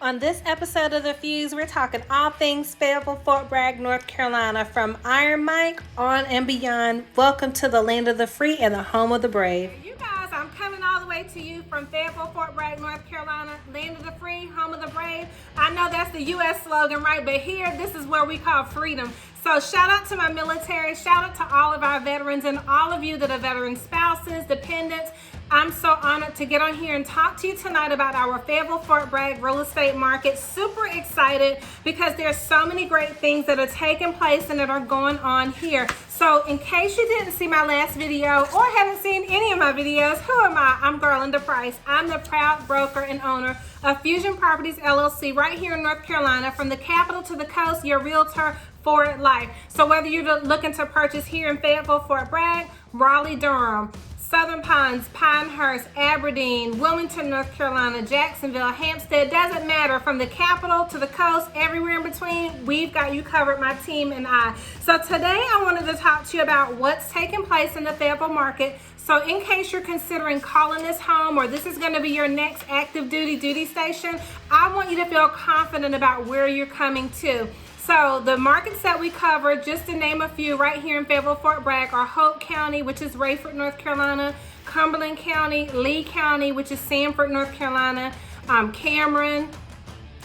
On this episode of The Fuse, we're talking all things Fayetteville, Fort Bragg, North Carolina, from Iron Mike on and beyond. Welcome to the land of the free and the home of the brave. You guys, I'm coming all the way to you from Fayetteville, Fort Bragg, North Carolina, land of the free, home of the brave. I know that's the U.S. slogan, right? But here, this is where we call freedom. So shout out to my military, shout out to all of our veterans and all of you that are veteran spouses, dependents. I'm so honored to get on here and talk to you tonight about our Fayetteville Fort Bragg real estate market. Super excited because there's so many great things that are taking place and that are going on here. So in case you didn't see my last video or haven't seen any of my videos, who am I? I'm Garlinda Price. I'm the proud broker and owner of Fusion Properties LLC right here in North Carolina. From the capital to the coast, your realtor for life. So whether you're looking to purchase here in Fayetteville, Fort Bragg, Raleigh, Durham, Southern Pines, Pinehurst, Aberdeen, Wilmington, North Carolina, Jacksonville, Hampstead, doesn't matter. From the capital to the coast, everywhere in between, we've got you covered, my team and I. So today I wanted to talk to you about what's taking place in the Fayetteville market. So in case you're considering calling this home or this is going to be your next active duty station, I want you to feel confident about where you're coming to. So the markets that we cover, just to name a few, right here in Fayetteville, Fort Bragg, are Hope County, which is Rayford, North Carolina, Cumberland County, Lee County, which is Sanford, North Carolina, Cameron,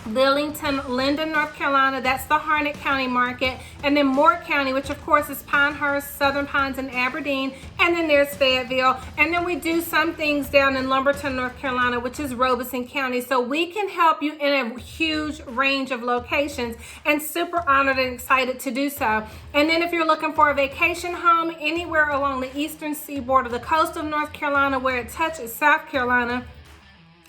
Lillington, Linden, North Carolina, that's the Harnett County market, and then Moore County, which of course is Pinehurst, Southern Pines, and Aberdeen, and then there's Fayetteville, and then we do some things down in Lumberton, North Carolina, which is Robeson County. So we can help you in a huge range of locations, and super honored and excited to do so. And then if you're looking for a vacation home anywhere along the eastern seaboard of the coast of North Carolina where it touches South Carolina,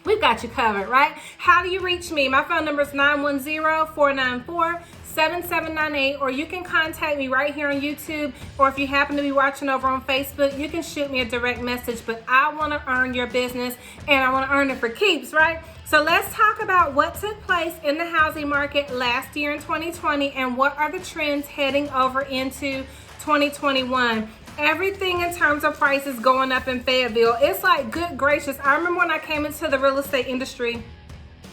we've got you covered, right? How do you reach me? My phone number is 910-494-7798, or you can contact me right here on YouTube, or if you happen to be watching over on Facebook, you can shoot me a direct message. But I want to earn your business, and I want to earn it for keeps, right? So let's talk about what took place in the housing market last year in 2020 and what are the trends heading over into 2021. Everything in terms of prices going up in Fayetteville. It's like, good gracious. I remember when I came into the real estate industry,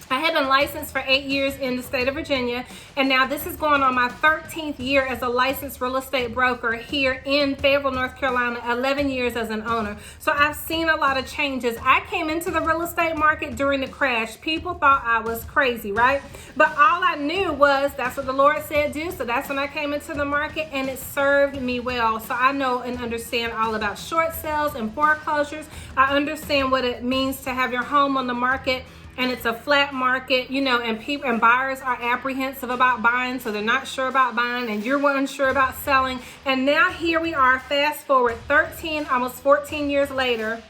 I had been licensed for 8 years in the state of Virginia, and now this is going on my 13th year as a licensed real estate broker here in Fayetteville, North Carolina, 11 years as an owner. So I've seen a lot of changes. I came into the real estate market during the crash. People thought I was crazy, right? But all I knew was that's what the Lord said do, so that's when I came into the market, and it served me well. So I know and understand all about short sales and foreclosures. I understand what it means to have your home on the market and it's a flat market, you know, and people and buyers are apprehensive about buying, so they're not sure about buying, and you're unsure about selling. And now here we are, fast forward 13, almost 14 years later,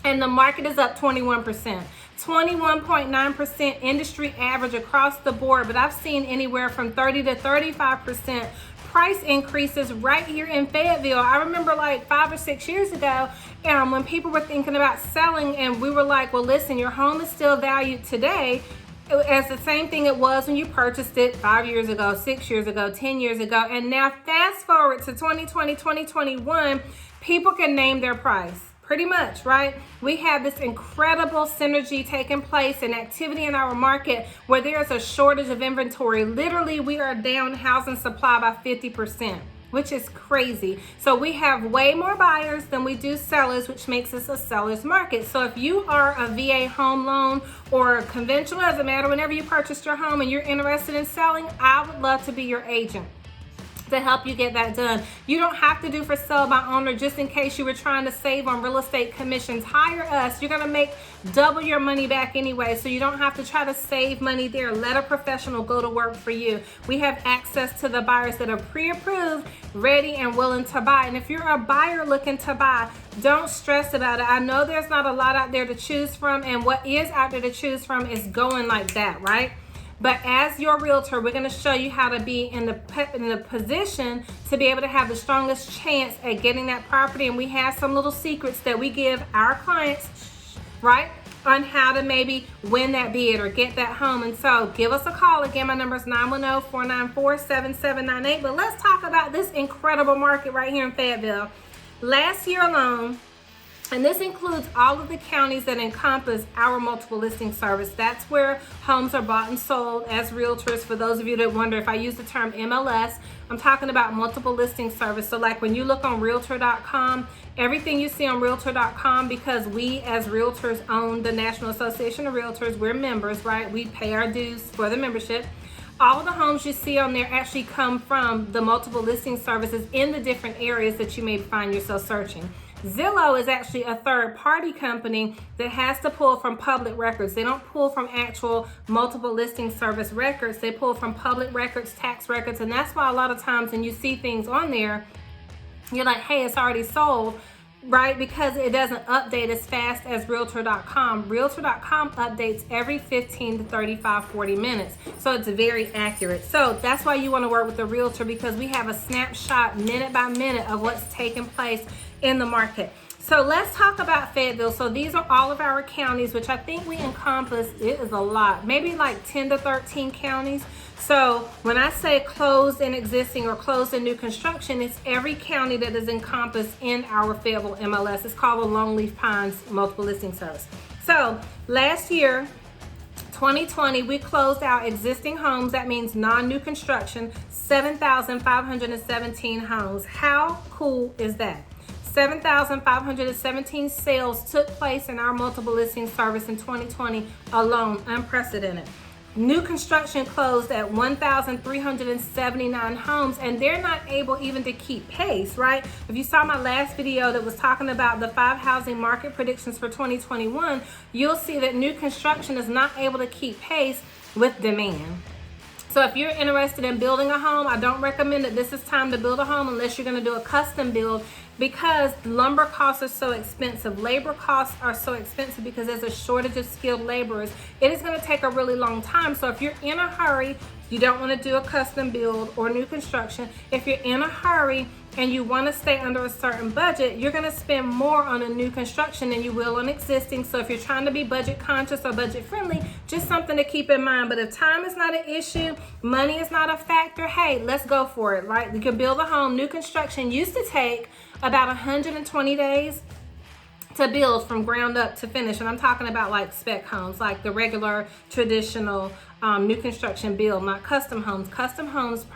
and the market is up 21%. 21.9% industry average across the board, but I've seen anywhere from 30 to 35% price increases right here in Fayetteville. I remember like 5 or 6 years ago, when people were thinking about selling, and we were like, well, listen, your home is still valued today as the same thing it was when you purchased it 5 years ago, 6 years ago, 10 years ago. And now fast forward to 2020, 2021, people can name their price. Pretty much, right? We have this incredible synergy taking place and activity in our market where there's a shortage of inventory. Literally, we are down housing supply by 50%, which is crazy. So we have way more buyers than we do sellers, which makes us a seller's market. So if you are a VA home loan or conventional, doesn't matter, whenever you purchased your home and you're interested in selling, I would love to be your agent to help you get that done. You don't have to do for sale by owner, just in case you were trying to save on real estate commissions. Hire us. You're going to make double your money back anyway, so you don't have to try to save money there. Let a professional go to work for you. We have access to the buyers that are pre-approved, ready and willing to buy. And if you're a buyer looking to buy, don't stress about it. I know there's not a lot out there to choose from, and what is out there to choose from is going like that, right? But as your realtor, we're going to show you how to be in the position to be able to have the strongest chance at getting that property. And we have some little secrets that we give our clients, right, on how to maybe win that bid or get that home. And so give us a call. Again, my number is 910-494-7798. But let's talk about this incredible market right here in Fayetteville. Last year alone, And this includes all of the counties that encompass our multiple listing service. That's where homes are bought and sold as realtors. For those of you that wonder if I use the term MLS, I'm talking about multiple listing service. So like when you look on realtor.com, everything you see on realtor.com, because we as realtors own the National Association of Realtors, we're members, right? We pay our dues for the membership. All the homes you see on there actually come from the multiple listing services in the different areas that you may find yourself searching. Zillow is actually a third-party company that has to pull from public records. They don't pull from actual multiple listing service records. They pull from public records, tax records, and that's why a lot of times when you see things on there, you're like, hey, it's already sold, right? Because it doesn't update as fast as Realtor.com. Realtor.com updates every 15 to 35, 40 minutes. So it's very accurate. So that's why you want to work with a realtor, because we have a snapshot minute by minute of what's taking place in the market. So let's talk about Fayetteville. So these are all of our counties, which I think we encompass, it is a lot, maybe like 10 to 13 counties. So when I say closed and existing or closed and new construction, it's every county that is encompassed in our Fayetteville MLS. It's called the Longleaf Pines Multiple Listing Service. So last year, 2020, we closed out existing homes. That means non-new construction, 7,517 homes. How cool is that? 7,517 sales took place in our multiple listing service in 2020 alone, unprecedented. New construction closed at 1,379 homes, and they're not able even to keep pace, right? If you saw my last video that was talking about the 5 housing market predictions for 2021, you'll see that new construction is not able to keep pace with demand. So if you're interested in building a home, I don't recommend that this is time to build a home unless you're going to do a custom build, because lumber costs are so expensive. Labor costs are so expensive because there's a shortage of skilled laborers. It is going to take a really long time. So if you're in a hurry, you don't want to do a custom build or new construction. If you're in a hurry and you want to stay under a certain budget, you're going to spend more on a new construction than you will on existing. So if you're trying to be budget conscious or budget friendly, just something to keep in mind. But if time is not an issue, money is not a factor, hey, let's go for it, right? You can build a home. New construction used to take about 120 days to build from ground up to finish. And I'm talking about like spec homes, like the regular traditional new construction build, not custom homes. Custom homes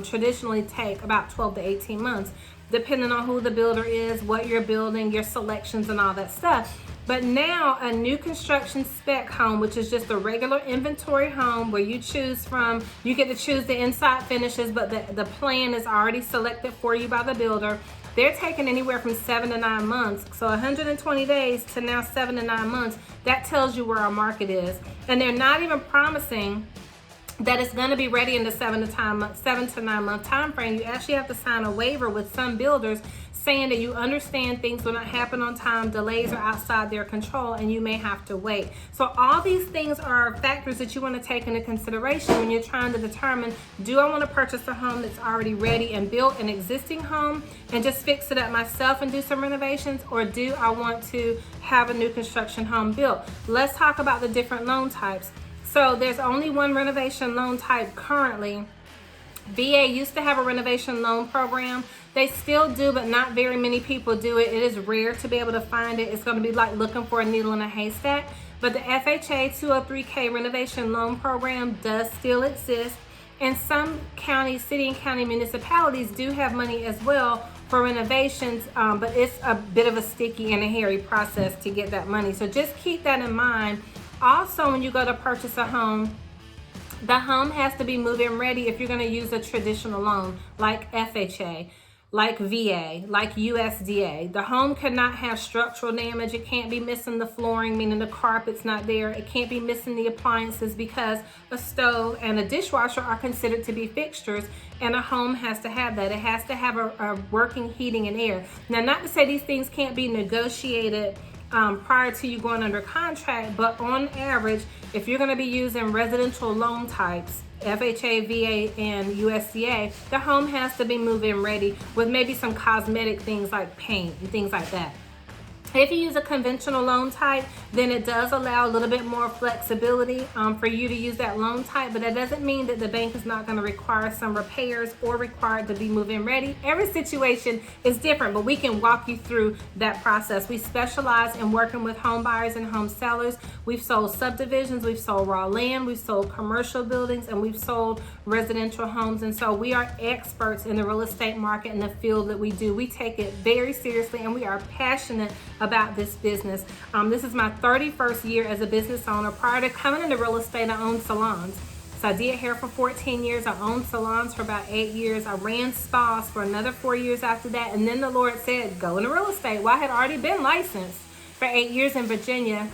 traditionally take about 12 to 18 months, depending on who the builder is, what you're building, your selections and all that stuff. But now a new construction spec home, which is just a regular inventory home where you choose from, you get to choose the inside finishes, but the plan is already selected for you by the builder. They're taking anywhere from 7 to 9 months. So 120 days to now 7 to 9 months. That tells you where our market is. And they're not even promising that it's going to be ready in the 7 to 9 month time frame. You actually have to sign a waiver with some builders saying that you understand things will not happen on time, delays are outside their control, and you may have to wait. So all these things are factors that you want to take into consideration when you're trying to determine, do I want to purchase a home that's already ready and built, an existing home, and just fix it up myself and do some renovations, or do I want to have a new construction home built? Let's talk about the different loan types. So there's only one renovation loan type currently. VA used to have a renovation loan program. They still do, but not very many people do it. It is rare to be able to find it. It's going to be like looking for a needle in a haystack. But the FHA 203K renovation loan program does still exist. And some counties, city and county municipalities do have money as well for renovations, but it's a bit of a sticky and a hairy process to get that money. So just keep that in mind. Also, when you go to purchase a home, the home has to be move-in ready if you're going to use a traditional loan like FHA, like VA, like USDA. The home cannot have structural damage. It can't be missing the flooring, meaning the carpet's not there. It can't be missing the appliances, because a stove and a dishwasher are considered to be fixtures, and a home has to have that. It has to have a working heating and air. Now, not to say these things can't be negotiated prior to you going under contract, but on average, if you're going to be using residential loan types, FHA, VA, and USDA, the home has to be move-in ready with maybe some cosmetic things like paint and things like that. If you use a conventional loan type, then it does allow a little bit more flexibility for you to use that loan type, but that doesn't mean that the bank is not going to require some repairs or required to be move-in ready. Every situation is different, but we can walk you through that process. We specialize in working with home buyers and home sellers. We've sold subdivisions, we've sold raw land, we've sold commercial buildings, and we've sold residential homes. And so we are experts in the real estate market and the field that we do. We take it very seriously, and we are passionate about this business. This is my 31st year as a business owner. Prior to coming into real estate, I owned salons. So I did hair for 14 years. I owned salons for about 8 years. I ran spas for another 4 years after that. And then the Lord said, go into real estate. Well, I had already been licensed for 8 years in Virginia,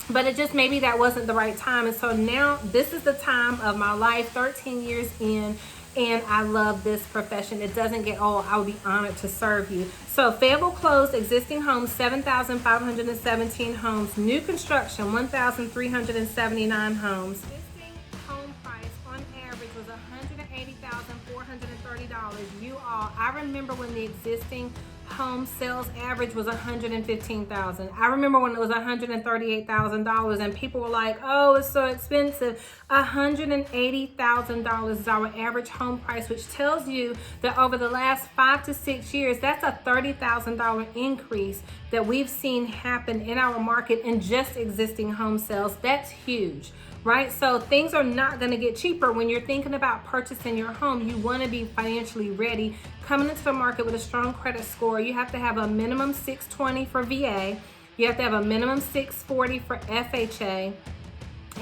but it just maybe that wasn't the right time. And so now this is the time of my life, 13 years in, and I love this profession. It doesn't get old. I would be honored to serve you. So Fayetteville closed existing homes, 7,517 homes. New construction, 1,379 homes. Existing home price on average was $180,430. You all, I remember when the existing home sales average was $115,000. I remember when it was $138,000 and people were like, oh, it's so expensive. $180,000 is our average home price, which tells you that over the last 5 to 6 years, that's a $30,000 increase that we've seen happen in our market in just existing home sales. That's huge, right? So things are not going to get cheaper. When you're thinking about purchasing your home, you want to be financially ready. Coming into the market with a strong credit score, you have to have a minimum 620 for VA. You have to have a minimum 640 for FHA.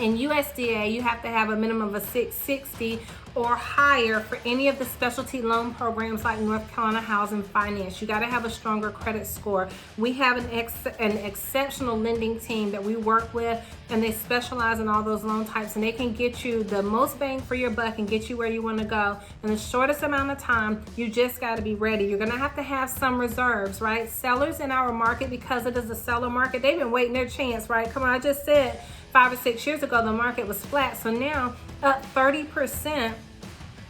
In USDA, you have to have a minimum of a 660 or higher for any of the specialty loan programs like North Carolina Housing Finance. You got to have a stronger credit score. We have an exceptional lending team that we work with, and they specialize in all those loan types, and they can get you the most bang for your buck and get you where you want to go in the shortest amount of time. You just got to be ready. You're going to have some reserves, right? Sellers in our market, because it is a seller market, they've been waiting their chance, right? Come on, I just said 5 or 6 years ago the market was flat, so now up 30%.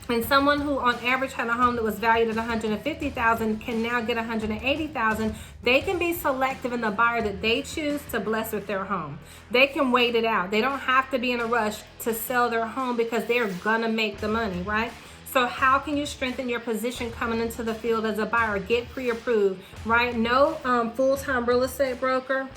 And someone who on average had a home that was valued at $150,000 can now get $180,000. They can be selective in the buyer that they choose to bless with their home. They can wait it out. They don't have to be in a rush to sell their home because they're gonna make the money, right? So how can you strengthen your position coming into the field as a buyer? Get pre-approved, right? No full-time real estate broker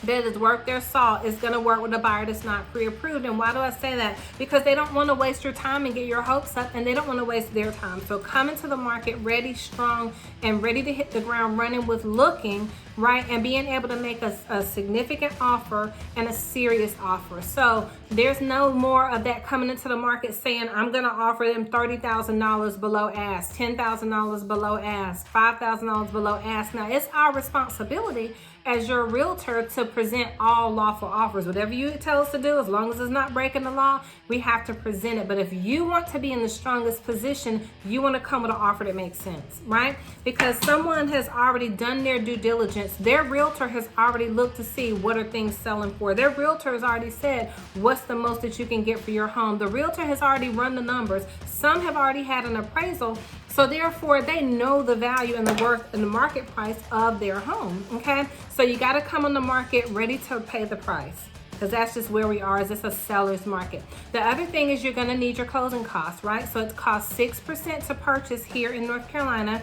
that is worth their salt is going to work with a buyer that's not pre-approved. And why do I say that? Because they don't want to waste your time and get your hopes up, and they don't want to waste their time. So come into the market ready, strong, and ready to hit the ground running with looking, right, and being able to make a significant offer and a serious offer. So there's no more of that coming into the market saying, I'm going to offer them $30,000 below ask, $10,000 below ask, $5,000 below ask. Now, it's our responsibility as your realtor to present all lawful offers. Whatever you tell us to do, as long as it's not breaking the law, we have to present it. But if you want to be in the strongest position, you want to come with an offer that makes sense, right? Because someone has already done their due diligence. Their realtor has already looked to see what are things selling for. Their realtor has already said, what's the most that you can get for your home? The realtor has already run the numbers. Some have already had an appraisal. So therefore, they know the value and the worth and the market price of their home, okay? So you got to come on the market ready to pay the price, because that's just where we are. Is it's a seller's market. The other thing is you're going to need your closing costs, right? So it costs 6% to purchase here in North Carolina,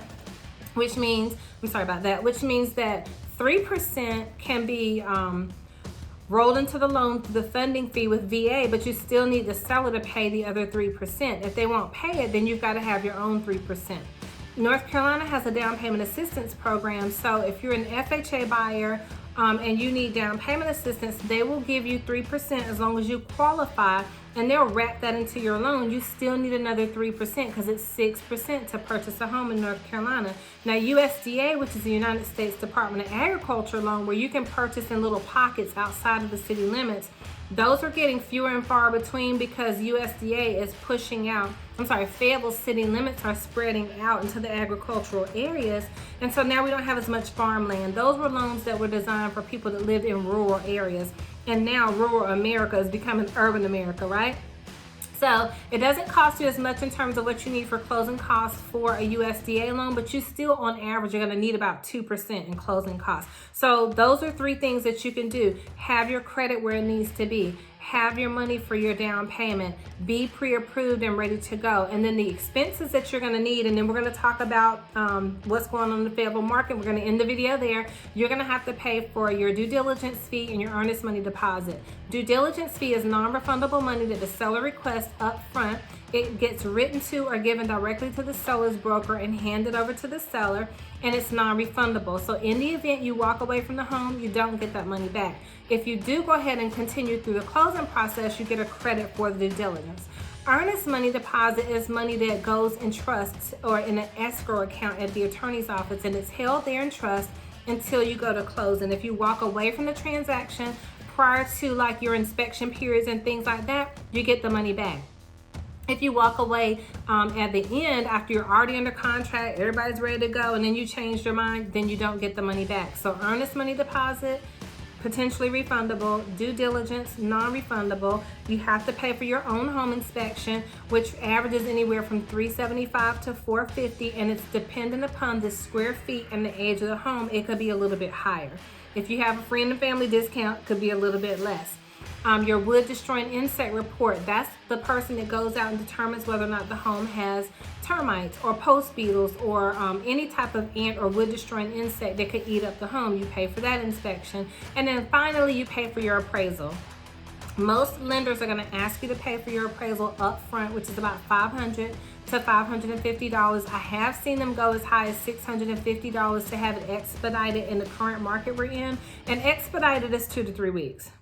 which means, which means that 3% can be rolled into the loan through the funding fee with VA, but you still need the seller to pay the other 3%. If they won't pay it, then you've got to have your own 3%. North Carolina has a down payment assistance program, so if you're an FHA buyer and you need down payment assistance, they will give you 3% as long as you qualify, and they'll wrap that into your loan. You still need another 3% because it's 6% to purchase a home in North Carolina. Now, USDA, which is the United States Department of Agriculture loan, where you can purchase in little pockets outside of the city limits, those are getting fewer and far between because USDA is pushing out, Fayetteville city limits are spreading out into the agricultural areas. And so now we don't have as much farmland. Those were loans that were designed for people that lived in rural areas. And now rural America is becoming urban America, right? So it doesn't cost you as much in terms of what you need for closing costs for a USDA loan, but you still on average are going to need about 2% in closing costs. So those are 3 things that you can do. Have your credit where it needs to be. Have your money for your down payment, be pre-approved and ready to go. And then the expenses that you're gonna need, and then we're gonna talk about what's going on in the Fayetteville market. We're gonna end the video there. You're gonna have to pay for your due diligence fee and your earnest money deposit. Due diligence fee is non-refundable money that the seller requests up front. It gets written to or given directly to the seller's broker and handed over to the seller, and it's non-refundable. So in the event you walk away from the home, you don't get that money back. If you do go ahead and continue through the closing process, you get a credit for the due diligence. Earnest money deposit is money that goes in trust or in an escrow account at the attorney's office, and it's held there in trust until you go to closing. If you walk away from the transaction prior to like your inspection periods and things like that, you get the money back. If you walk away at the end after you're already under contract, everybody's ready to go, and then you change your mind, then you don't get the money back. So earnest money deposit, potentially refundable. Due diligence, non-refundable. You have to pay for your own home inspection, which averages anywhere from $375 to $450, and it's dependent upon the square feet and the age of the home. It could be a little bit higher. If you have a friend and family discount, it could be a little bit less. Your wood destroying insect report, that's the person that goes out and determines whether or not the home has termites or post beetles or any type of ant or wood destroying insect that could eat up the home. You pay for that inspection. And then finally, you pay for your appraisal. Most lenders are going to ask you to pay for your appraisal up front, which is about $500 to $550. I have seen them go as high as $650 to have it expedited in the current market we're in. And expedited is 2 to 3 weeks.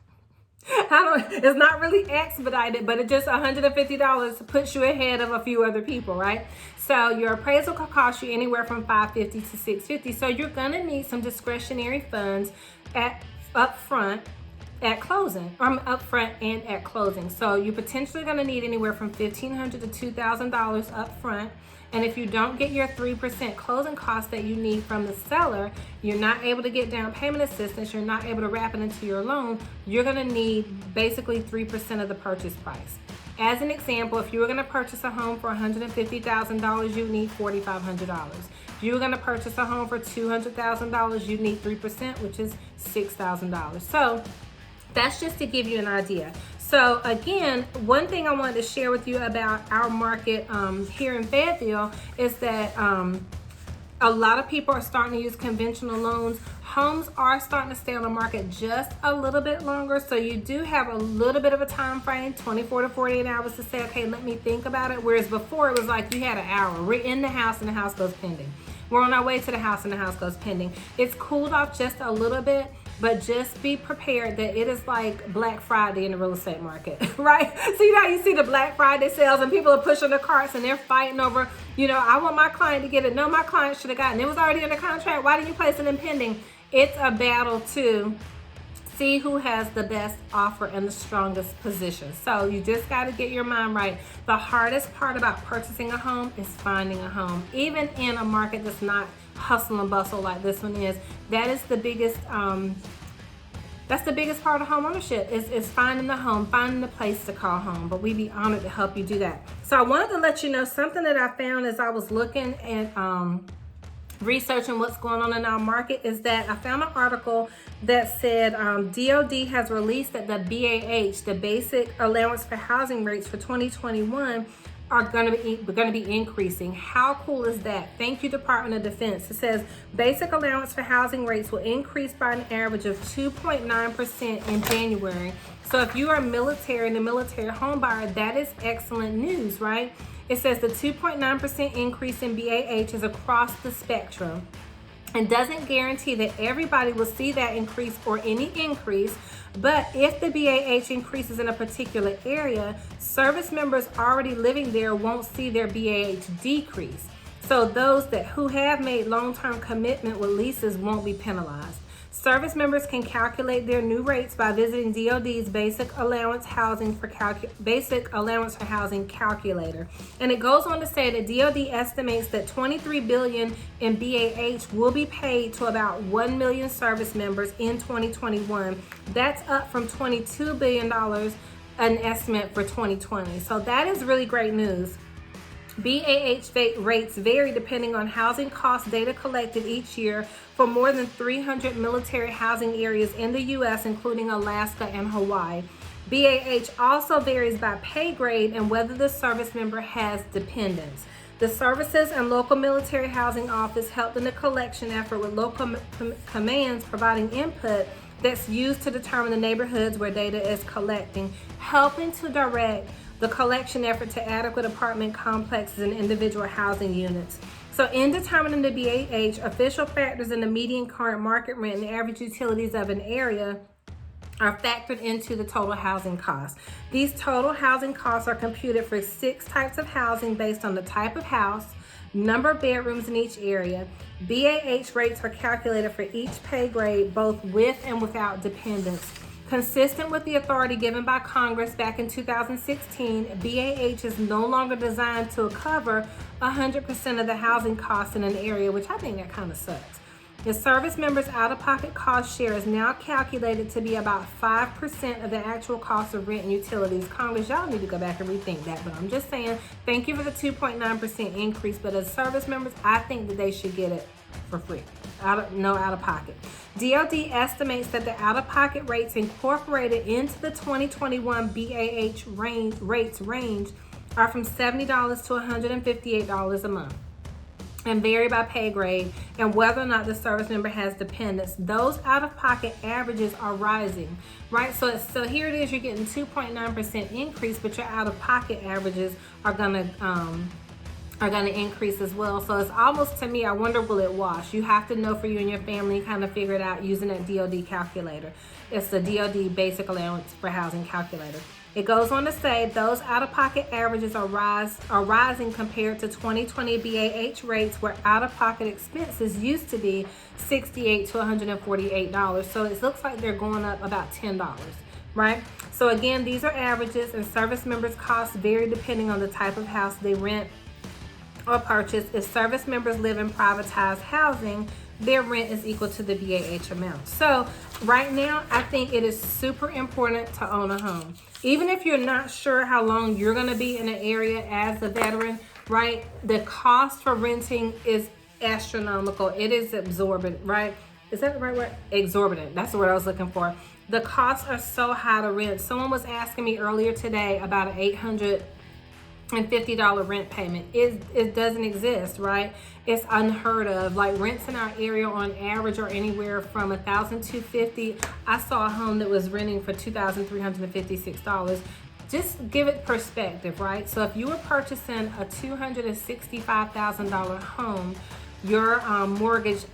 It's not really expedited, but it just $150 puts you ahead of a few other people, right? So your appraisal could cost you anywhere from $550 to $650. So you're gonna need some discretionary funds up front at closing, up front and at closing. So you're potentially gonna need anywhere from $1,500 to $2,000 up front. And if you don't get your 3% closing costs that you need from the seller, you're not able to get down payment assistance, you're not able to wrap it into your loan, you're gonna need basically 3% of the purchase price. As an example, if you were gonna purchase a home for $150,000, you need $4,500. If you were gonna purchase a home for $200,000, you need 3%, which is $6,000. So that's just to give you an idea. So again, one thing I wanted to share with you about our market here in Fayetteville is that a lot of people are starting to use conventional loans. Homes are starting to stay on the market just a little bit longer. So you do have a little bit of a time frame, 24 to 48 hours to say, okay, let me think about it. Whereas before it was like you had an hour. We're in the house and the house goes pending. We're on our way to the house and the house goes pending. It's cooled off just a little bit, but just be prepared that it is like Black Friday in the real estate market, right? So you know how you see the Black Friday sales and people are pushing their carts and they're fighting over, you know, I want my client to get it. No, my client should have gotten it. It was already under contract. Why didn't you place it in pending? It's a battle to see who has the best offer and the strongest position. So you just got to get your mind right. The hardest part about purchasing a home is finding a home. Even in a market that's not hustle and bustle like this one is, that is the biggest that's the biggest part of home ownership is finding the home, finding the place to call home. But we'd be honored to help you do that. So I wanted to let you know something that I found as I was looking at researching what's going on in our market is that I found an article that said DOD has released that the BAH, the Basic Allowance for Housing rates for 2021, are going to be increasing. How cool is that? Thank you, Department of Defense. It says basic allowance for housing rates will increase by an average of 2.9% in January. So if you are military and a military home buyer, that is excellent news, right? It says the 2.9% increase in BAH is across the spectrum and doesn't guarantee that everybody will see that increase or any increase. But if the BAH increases in a particular area, service members already living there won't see their BAH decrease. So those who have made long-term commitment with leases won't be penalized. Service members can calculate their new rates by visiting DOD's Basic Allowance for Housing calculator. And it goes on to say that DOD estimates that $23 billion in BAH will be paid to about 1 million service members in 2021. That's up from $22 billion an estimate for 2020. So that is really great news. BAH rates vary depending on housing cost data collected each year for more than 300 military housing areas in the U.S., including Alaska and Hawaii. BAH also varies by pay grade and whether the service member has dependents. The Services and Local Military Housing Office helped in the collection effort with local commands providing input that's used to determine the neighborhoods where data is collecting, helping to direct the collection effort to adequate apartment complexes and individual housing units. So in determining the BAH, official factors in the median current market rent and the average utilities of an area are factored into the total housing costs. These total housing costs are computed for 6 types of housing based on the type of house, number of bedrooms in each area. BAH rates are calculated for each pay grade, both with and without dependents. Consistent with the authority given by Congress back in 2016, BAH is no longer designed to cover 100% of the housing costs in an area, which I think that kind of sucks. The service member's out-of-pocket cost share is now calculated to be about 5% of the actual cost of rent and utilities. Congress, y'all need to go back and rethink that, but I'm just saying, thank you for the 2.9% increase, but as service members, I think that they should get it for free. No out-of-pocket. DOD estimates that the out-of-pocket rates incorporated into the 2021 BAH rates range are from $70 to $158 a month and vary by pay grade and whether or not the service member has dependents. Those out-of-pocket averages are rising, right? So here it is, you're getting 2.9% increase, but your out-of-pocket averages are gonna increase as well. So it's almost, to me, I wonder, will it wash? You have to know for you and your family, kind of figure it out using that DOD calculator. It's the DOD Basic Allowance for Housing calculator. It goes on to say those out-of-pocket averages are rising compared to 2020 BAH rates, where out-of-pocket expenses used to be $68 to $148. So it looks like they're going up about $10, right? So again, these are averages, and service members' costs vary depending on the type of house they rent or purchase. If service members live in privatized housing, their rent is equal to the BAH amount. So right now, I think it is super important to own a home. Even if you're not sure how long you're gonna be in an area as a veteran, right? The cost for renting is astronomical. It is exorbitant, right? Is that the right word? Exorbitant, that's the word I was looking for. The costs are so high to rent. Someone was asking me earlier today about an $850 rent payment. It doesn't exist, right? It's unheard of. Like, rents in our area on average are anywhere from $1,250. I saw a home that was renting for $2,356. Just give it perspective, right? So if you were purchasing a $265,000 home, your mortgage,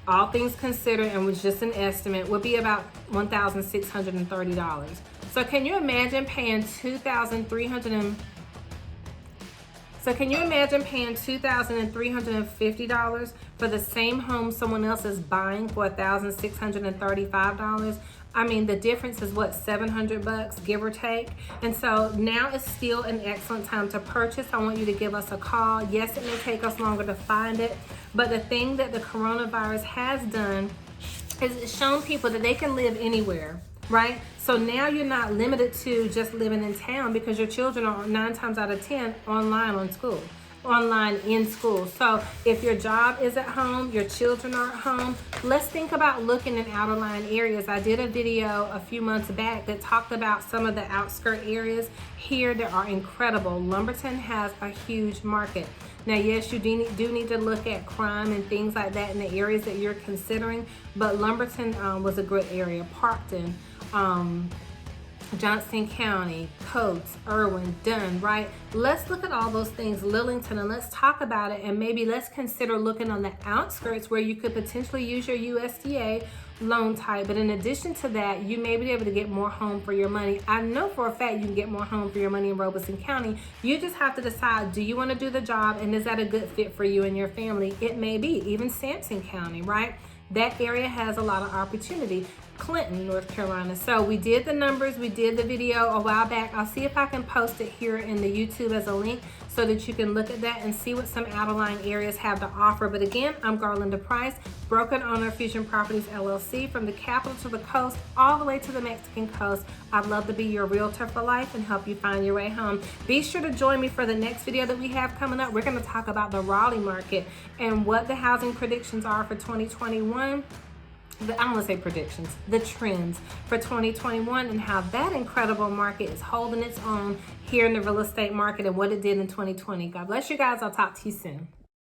all things considered, and was just an estimate, would be about $1,630. So can you imagine paying $2,350 for the same home someone else is buying for $1,635? I mean, the difference is what, $700, give or take? And so now is still an excellent time to purchase. I want you to give us a call. Yes, it may take us longer to find it, but the thing that the coronavirus has done is it's shown people that they can live anywhere, right? So now you're not limited to just living in town, because your children are 9 times out of 10 online in school. So if your job is at home, your children are at home, let's think about looking in outerline areas. I did a video a few months back that talked about some of the outskirt areas here that are incredible. Lumberton has a huge market. Now, yes, you do need to look at crime and things like that in the areas that you're considering, but Lumberton was a good area. Parkton, Johnson County, Coates, Irwin, Dunn, right? Let's look at all those things, Lillington, and let's talk about it, and maybe let's consider looking on the outskirts where you could potentially use your USDA loan type. But in addition to that, you may be able to get more home for your money. I know for a fact you can get more home for your money in Robeson County. You just have to decide, do you want to do the job, and is that a good fit for you and your family? It may be. Even Sampson County, right? That area has a lot of opportunity. Clinton, North Carolina. So we did the numbers, we did the video a while back. I'll see if I can post it here in the YouTube as a link so that you can look at that and see what some outlying areas have to offer. But again, I'm Garlinda Price, broker and owner of Fusion Properties LLC, from the capital to the coast, all the way to the Mexican coast. I'd love to be your realtor for life and help you find your way home. Be sure to join me for the next video that we have coming up. We're going to talk about the Raleigh market and what the housing predictions are for 2021. I don't want to say predictions, the trends for 2021 and how that incredible market is holding its own here in the real estate market and what it did in 2020. God bless you guys. I'll talk to you soon.